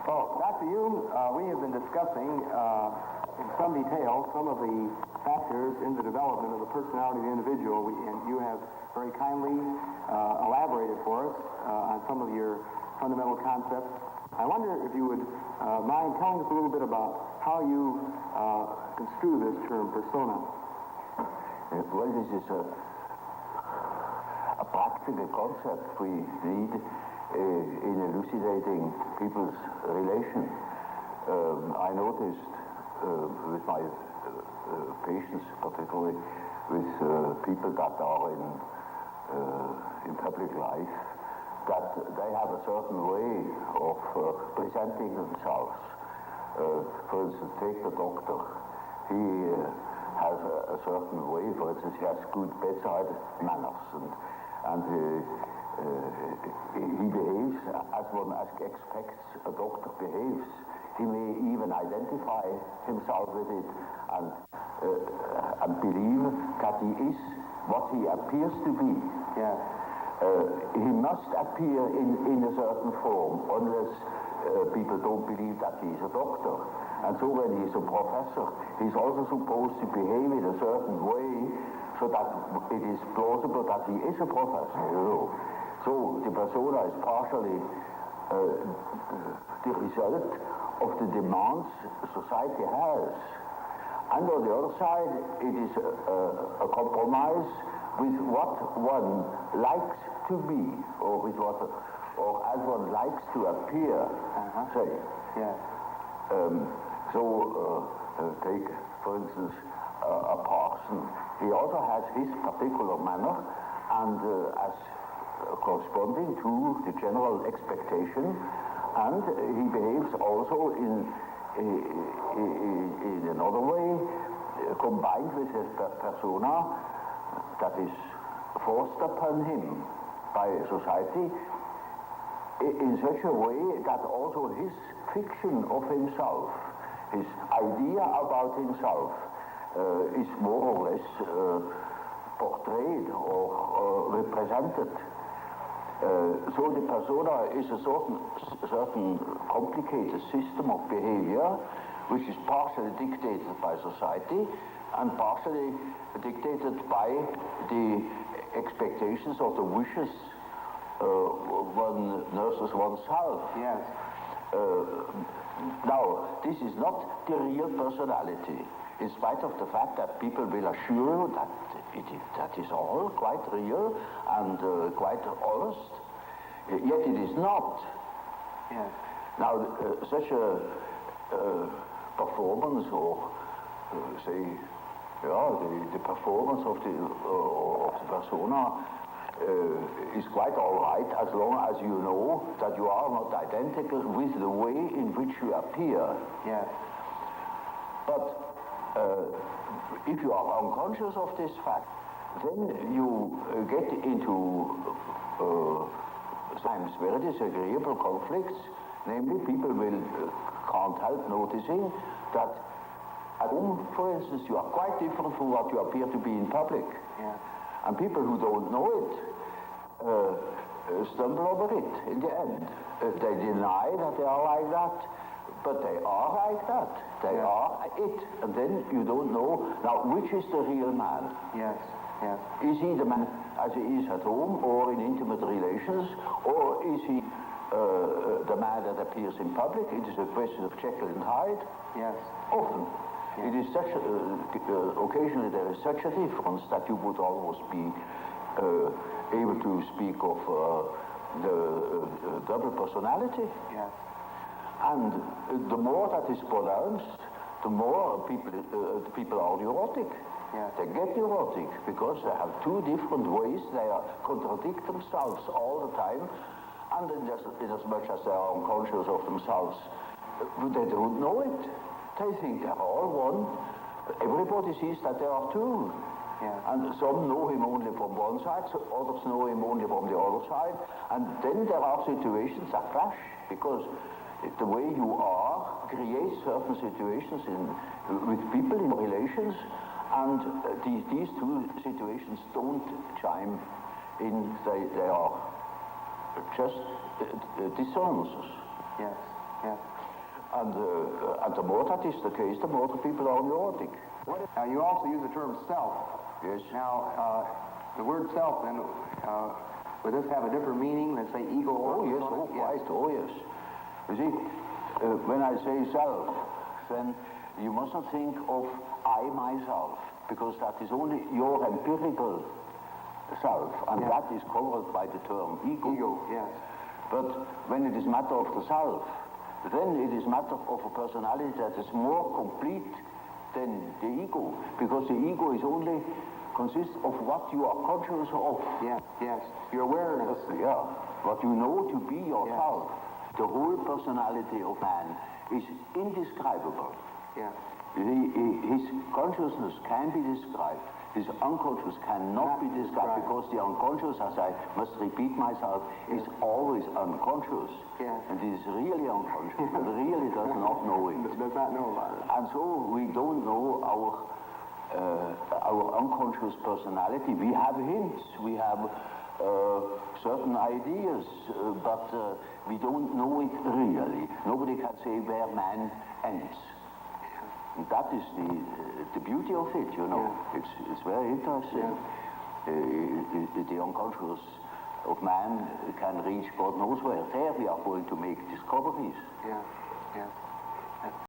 Oh, Dr. Jung, we have been discussing in some detail some of the factors in the development of the personality of the individual, and you have very kindly elaborated for us on some of your fundamental concepts. I wonder if you would mind telling us a little bit about how you construe this term, persona. Well, this is a practical concept we need in elucidating people's relation. I noticed with my patients, particularly with people that are in public life, that they have a certain way of presenting themselves. For instance, take the doctor. He has a certain way. For instance, he has good bedside manners, and he behaves as one expects a doctor behaves. He may even identify himself with it and believe that he is what he appears to be. Yeah. He must appear in a certain form unless people don't believe that he is a doctor. And so when he is a professor, he's also supposed to behave in a certain way so that it is plausible that he is a professor, you know. So the persona is partially the result of the demands society has. And on the other side, it is a compromise with what one likes to be, or with what, or as one likes to appear. Say. Yeah. Take, for instance, a parson. He also has his particular manner, and as corresponding to the general expectation, and he behaves also in another way, combined with his persona that is forced upon him by society in such a way that also his fiction of himself, his idea about himself, is more or less portrayed or represented. So the persona is a certain complicated system of behavior which is partially dictated by society and partially dictated by the expectations or the wishes one nurses oneself. Yes. Now, this is not the real personality, in spite of the fact that people will assure you that that is all quite real and quite honest, yet it is not. Yes. Now, such a performance, or say, the performance of the persona is quite all right as long as you know that you are not identical with the way in which you appear. Yes. But if you are unconscious of this fact, then you get into times very disagreeable conflicts. Namely, people can't help noticing that at home, for instance, you are quite different from what you appear to be in public. Yeah. And people who don't know it stumble over it in the end. They deny that they are like that, but they are like that. They are it. And then you don't know, now, which is the real man? Yes, yes. Is he the man as he is at home or in intimate relations, or is he the man that appears in public? It is a question of Jekyll and Hyde. Yes. Often. It is such occasionally there is such a difference that you would almost be able to speak of the double personality. Yes. And the more that is pronounced, the more people are neurotic. Yes. They get neurotic because they have two different ways. They contradict themselves all the time, and in as much as they are unconscious of themselves, they don't know it. They think they're all one. Everybody sees that there are two. Yeah. And some know him only from one side, so others know him only from the other side. And then there are situations that clash, because the way you are creates certain situations with people in relations, and these two situations don't chime in. They are just dissonances. Yes, yes. And the more that is the case, the more the people are neurotic. Now, you also use the term self. Yes. Now, the word self, then, would this have a different meaning than, say, ego? Oh, yes, oh, quite, oh, yes. You see, when I say self, then you must not think of I, myself, because that is only your empirical self, and that is covered by the term ego. Ego, yes. But when it is matter of the self, then it is matter of a personality that is more complete than the ego, because the ego is only consists of what you are conscious of. Yes, yes. Your awareness. Yeah, what you know to be yourself. Yes. The whole personality of man is indescribable. Yeah. His consciousness can be described. His unconscious cannot be described, because the unconscious, as I must repeat myself, is always unconscious. Yes. And it is really unconscious. It really does not know it. Does not know about it. And so we don't know our unconscious personality. We have hints, we have certain ideas, but we don't know it really. Nobody can say where man ends. And that is the beauty of it, you know. Yeah. It's very interesting. Yeah. The unconscious of man can reach God knows where. There we are going to make discoveries. Yeah, yeah.